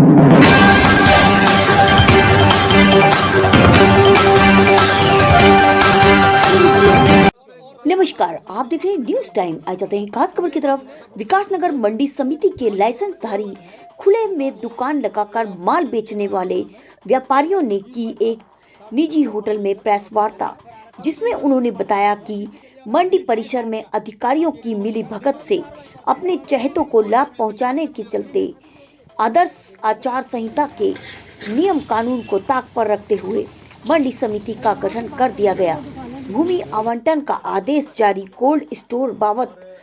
नमस्कार, आप देख रहे हैं न्यूज टाइम। आज जाते हैं खास खबर की तरफ। विकासनगर मंडी समिति के लाइसेंसधारी खुले में दुकान लगाकर माल बेचने वाले व्यापारियों ने की एक निजी होटल में प्रेस वार्ता, जिसमें उन्होंने बताया कि मंडी परिसर में अधिकारियों की मिलीभगत से अपने चहेतों को लाभ पहुंचाने के चलते आदर्श आचार संहिता के नियम कानून को ताक पर रखते हुए मंडी समिति का गठन कर दिया गया। भूमि आवंटन का आदेश जारी। कोल्ड स्टोर बाबत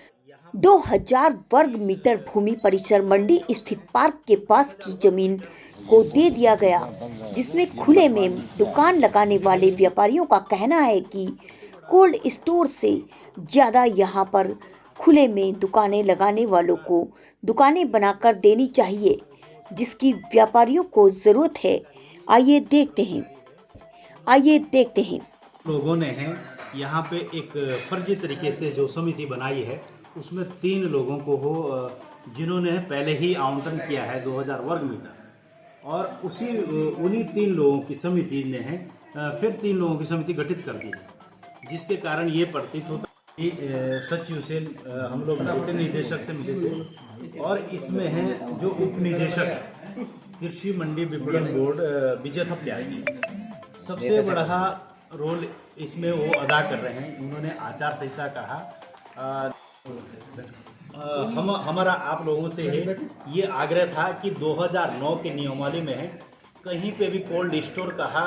2000 वर्ग मीटर भूमि परिसर मंडी स्थित पार्क के पास की जमीन को दे दिया गया, जिसमें खुले में दुकान लगाने वाले व्यापारियों का कहना है कि कोल्ड स्टोर से ज्यादा यहां पर खुले में दुकानें लगाने वालों को दुकानें बनाकर देनी चाहिए, जिसकी व्यापारियों को जरूरत है। आइए देखते हैं। लोगों ने हैं यहाँ पे एक फर्जी तरीके से जो समिति बनाई है, उसमें 3 लोगों को हो जिन्होंने पहले ही आवंटन किया है 2000 वर्ग मीटर, और उन्हीं 3 लोगों की समिति ने है फिर 3 लोगों की समिति गठित कर दी, जिसके कारण ये प्रतीत होता है कि सचिव से हम लोग मिले थे, निदेशक से मिले थे, और इसमें है जो उप निदेशक कृषि मंडी विपणन बोर्ड विजय थपलियाल जी, सबसे बड़ा रोल इसमें वो अदा कर रहे हैं। उन्होंने आचार संहिता कहा। हमारा आप लोगों से है ये आग्रह था कि 2009 के नियमावली में है कहीं पे भी कोल्ड स्टोर कहा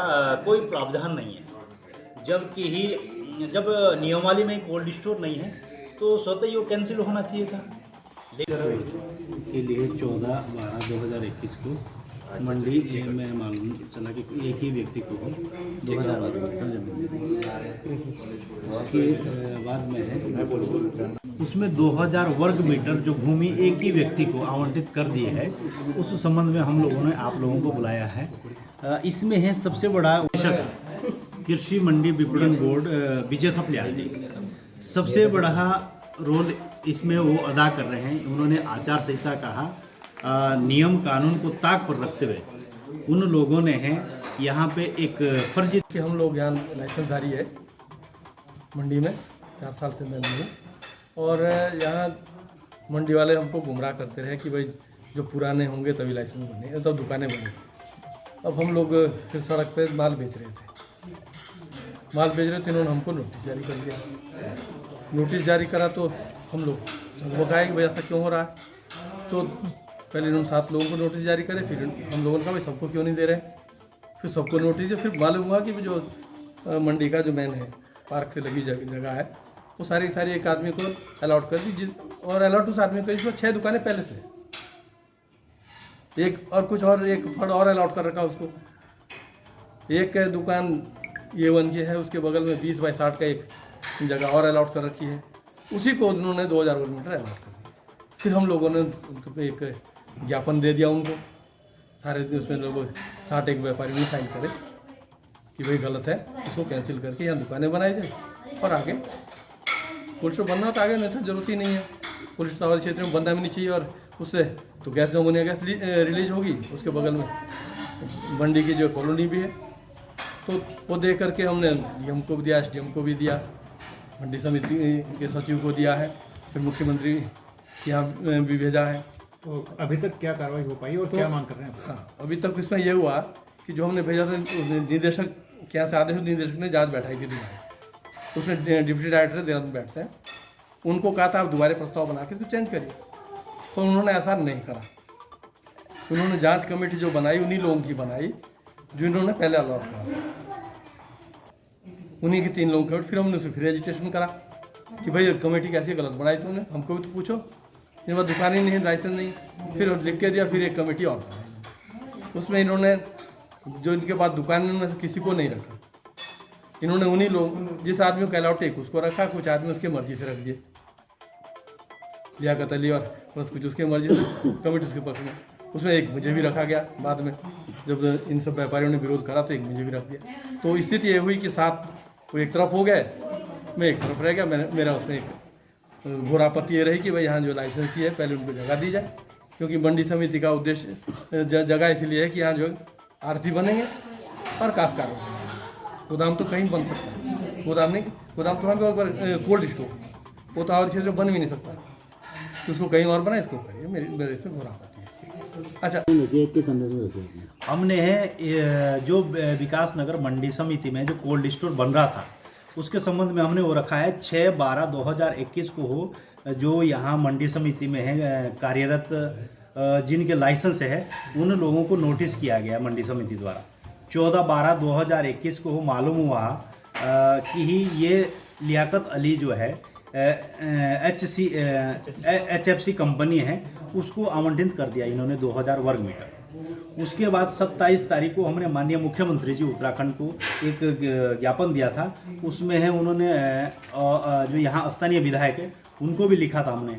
कोई प्रावधान नहीं है, जब नियमावली में कोल्ड स्टोर नहीं है तो स्वतः ही वो कैंसिल होना चाहिए था। के लिए 14/12/2021 को मंडी में मालूम चला कि एक ही व्यक्ति को 2000 वर्ग मीटर जमीन, उसके बाद में है उसमें 2000 वर्ग मीटर जो भूमि एक ही व्यक्ति को आवंटित कर दी है, उस संबंध में हम लोगों ने आप लोगों को बुलाया है। इसमें है सबसे बड़ा निदेशक कृषि मंडी विपणन बोर्ड विजय थपलियाल जी, सबसे बड़ा रोल इसमें वो अदा कर रहे हैं। उन्होंने आचार संहिता कहा, नियम कानून को ताक पर रखते हुए उन लोगों ने हैं यहाँ पे एक फर्जी कि हम लोग यहाँ लाइसेंसधारी है मंडी में 4 साल से मैं हूँ, और यहाँ मंडी वाले हमको गुमराह करते रहे कि भाई जो पुराने होंगे तभी लाइसेंस बने, तब दुकानें बने। अब हम लोग फिर सड़क पे माल बेच रहे थे, इन्होंने हमको नोटिस जारी कर दिया। नोटिस जारी करा तो हम लोग बताए कि भाई ऐसा क्यों हो रहा है। तो पहले इन्होंने 7 लोगों को नोटिस जारी करे, फिर हम लोगों ने कहा भाई सबको क्यों नहीं दे रहे, फिर सबको नोटिस दिया। फिर मालूम हुआ कि जो मंडी का जो मेन है पार्क से लगी जगह है, वो सारी एक आदमी को अलाउट कर दी, और अलाउट उस आदमी को, इसमें 6 दुकानें पहले से, एक फंड और अलाउट कर रखा उसको। एक दुकान A1 की है, उसके बगल में 20 बाई 60 का एक जगह और अलाउट कर रखी है, उसी को उन्होंने 2000 वर्ग मीटर अलाउट कर दिया। फिर हम लोगों ने उनको एक ज्ञापन दे दिया उनको सारे, उसमें लोग 60 एक व्यापारी ने साइन करे कि भाई गलत है, इसको कैंसिल करके यहाँ दुकानें बनाई जाए, और आगे पुलिस को बनना तो आगे नहीं था, जरूरत ही नहीं है। पुलिस तो हमारे क्षेत्र में बनना भी नहीं चाहिए, और उससे तो गैस अमोनिया गैस रिलीज होगी। उसके बगल में मंडी की जो कॉलोनी भी है, तो वो दे करके हमने डीएम को भी दिया, SDM को भी दिया, मंडी समिति के सचिव को दिया है, फिर मुख्यमंत्री के यहाँ भी भेजा है। तो अभी तक क्या कार्रवाई हो पाई और क्या मांग कर रहे हैं? हाँ, अभी तक इसमें यह हुआ कि जो हमने भेजा था निदेशक के यहाँ से आदेश, निदेशक ने जांच बैठाई थी दोबारा, उसमें डिप्टी डायरेक्टर देहरादून बैठते हैं, उनको कहा था आप दोबारा प्रस्ताव बना के इसको चेंज करिए, तो उन्होंने ऐसा नहीं करा। उन्होंने जांच कमेटी जो बनाई उन्हीं लोगों की बनाई जो इन्होंने पहले अलाउट करा, उन्हीं की 3 लोगों की। फिर हमने उसे फिर रजिस्ट्रेशन करा कि भाई कमेटी कैसी गलत बनाई तुमने, हमको भी तो पूछो, इनके पास दुकान ही नहीं है, लाइसेंस नहीं। फिर लिख के दिया, फिर एक कमेटी और बनाई, उसमें इन्होंने जो इनके पास दुकान में से किसी को नहीं रखा, इन्होंने उन्हीं लोग जिस आदमी को अलाउट एक उसको रखा, कुछ आदमी उसके मर्जी से रख दिए, लियाकत अली, और प्लस कुछ उसके मर्जी से कमेटी उसके पक्ष में। उसमें एक मुझे भी रखा गया बाद में, जब इन सब व्यापारियों ने विरोध करा तो एक मुझे भी रख दिया। तो स्थिति ये हुई कि 7 वो एक तरफ हो गए, मैं एक तरफ रह गया। मेरा उसमें एक घोर आपत्ति ये रही कि भाई यहाँ जो लाइसेंसी है पहले उनको जगह दी जाए, क्योंकि मंडी समिति का उद्देश्य जगह इसलिए है कि यहाँ जो आरती बनेंगे और काश्तकार बनेंगे। गोदाम तो कहीं बन सकता है, गोदाम नहीं, गोदाम तो हम कोल्ड स्टोर वो तो और क्षेत्र में बन भी नहीं सकता, तो उसको कहीं और बनाए, इसको करिए, मेरे इसमें घोरा पाती है। अच्छा, हमने जो विकास नगर मंडी समिति में जो कोल्ड स्टोर बन रहा था उसके संबंध में हमने वो रखा है 6/12/2021 को हो, जो यहाँ मंडी समिति में है कार्यरत जिनके लाइसेंस है उन लोगों को नोटिस किया गया मंडी समिति द्वारा। 14/12/2021 को हो मालूम हुआ कि ये लियाकत अली जो है HFC कंपनी है उसको आवंटित कर दिया इन्होंने 2000 वर्ग मीटर। उसके बाद 27 तारीख को हमने माननीय मुख्यमंत्री जी उत्तराखंड को एक ज्ञापन दिया था, उसमें है उन्होंने जो यहाँ स्थानीय विधायक है उनको भी लिखा था हमने,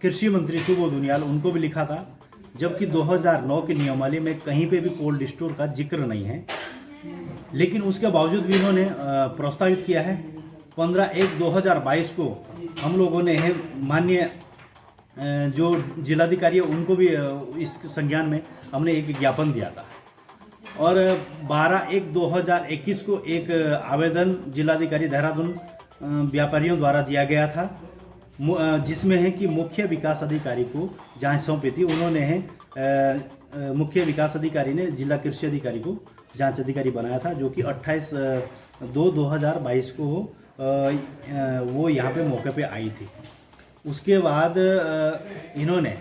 कृषि मंत्री सुबोध उनियाल उनको भी लिखा था, जबकि 2009 की नियमावली में कहीं पे भी कोल्ड स्टोर का जिक्र नहीं है। लेकिन उसके बावजूद भी इन्होंने प्रस्तावित किया है। 15/1/2022 को हम लोगों ने माननीय जो जिलाधिकारी है उनको भी इस संज्ञान में हमने एक ज्ञापन दिया था, और 12/1/2021 को एक आवेदन जिलाधिकारी देहरादून व्यापारियों द्वारा दिया गया था, जिसमें है कि मुख्य विकास अधिकारी को जांच सौंपी थी। उन्होंने मुख्य विकास अधिकारी ने जिला कृषि अधिकारी को जांच अधिकारी बनाया था, जो कि 28/2/2022 को वो यहाँ पे मौके पे आई थी। उसके बाद इन्होंने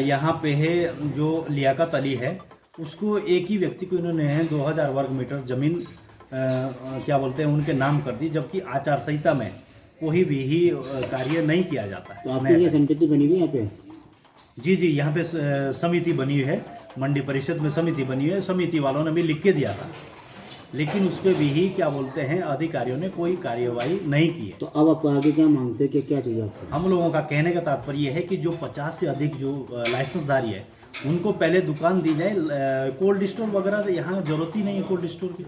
यहाँ पे है जो लियाकत अली है उसको एक ही व्यक्ति को इन्होंने 2000 वर्ग मीटर जमीन क्या बोलते हैं उनके नाम कर दी, जबकि आचार संहिता में कोई भी कार्य नहीं किया जाता है। तो आपकी ये समिति बनी हुई है यहाँ पे? जी, यहाँ पे समिति बनी हुई है, मंडी परिषद में समिति बनी हुई है, समिति वालों ने भी लिख के दिया था, लेकिन उस पर भी क्या बोलते हैं अधिकारियों ने कोई कार्यवाही नहीं की है। तो अब आप आगे क्या मांगते हैं कि क्या चाहिए आपको? हम लोगों का कहने का तात्पर्य ये है कि जो 50 से अधिक जो लाइसेंसधारी है उनको पहले दुकान दी जाए। कोल्ड स्टोर वगैरह यहाँ जरूरत ही नहीं है कोल्ड स्टोर की।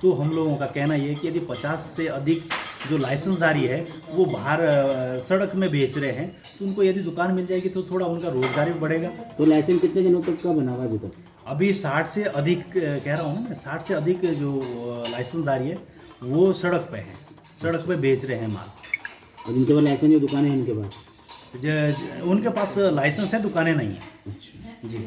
तो हम लोगों का कहना ये है कि यदि 50 से अधिक जो लाइसेंसधारी है वो बाहर सड़क में बेच रहे हैं, तो उनको यदि दुकान मिल जाएगी तो थोड़ा उनका रोजगार भी बढ़ेगा। तो लाइसेंस कितने दिनों तक का बना हुआ अभी तक? अभी 60 से अधिक कह रहा हूँ ना, 60 से अधिक जो लाइसेंसधारी है वो सड़क पे है, सड़क पे बेच रहे हैं माल। और जिनके पास लाइसेंस है दुकानें हैं उनके पास? उनके पास लाइसेंस है, दुकानें नहीं है। अच्छा जी।